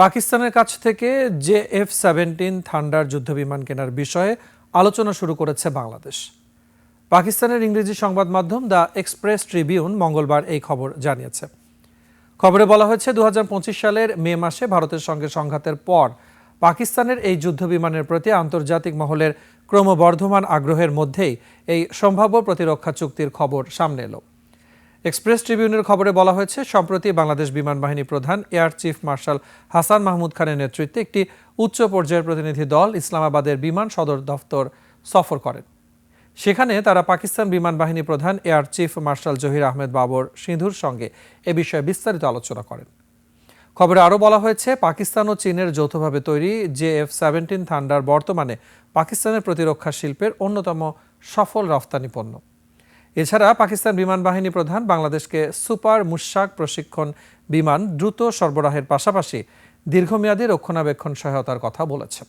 পাকিস্তানের কাছ থেকে JF-17 থান্ডার যুদ্ধবিমান কেনার বিষয়ে আলোচনা শুরু করেছে বাংলাদেশ। পাকিস্তানের ইংরেজি সংবাদ মাধ্যম দ্য এক্সপ্রেস ট্রিবিউন মঙ্গলবার এই খবর জানিয়েছে। খবরে বলা হয়েছে 2025 সালের মে মাসে ভারতের সঙ্গে সংঘাতের পর পাকিস্তানের এই যুদ্ধবিমানের প্রতি আন্তর্জাতিক মহলের ক্রমবর্ধমান আগ্রহের মধ্যেই এই সম্ভাব্য প্রতিরক্ষা চুক্তির খবর সামনে এলো। এক্সপ্রেস ট্রিবিউনের খবরে বলা হয়েছে, সম্প্রতি বাংলাদেশ বিমান বাহিনী প্রধান air chief martial Hasan Mahmud খানের নেতৃত্বে একটি উচ্চ পর্যায়ের প্রতিনিধি দল ইসলামাবাদের বিমান সদর দফতর সফর করেন। সেখানে তারা পাকিস্তান বিমান বাহিনী প্রধান air chief marshal Zaheer Ahmed Babar সিধুর সঙ্গে এ বিষয়ে বিস্তারিত আলোচনা করেন। খবরে আরও বলা হয়েছে, পাকিস্তান ও চীনের যৌথভাবে তৈরি JF-17 থান্ডার বর্তমানে পাকিস্তানের প্রতিরক্ষা শিল্পের অন্যতম সফল রফতানি পণ্য। এছাড়া পাকিস্তান বিমান বাহিনী প্রধান বাংলাদেশকে সুপার মুশাক প্রশিক্ষণ বিমান দ্রুত সরবরাহের পাশাপাশি দীর্ঘমেয়াদী রক্ষণাবেক্ষণ সহায়তার কথা বলেছেন।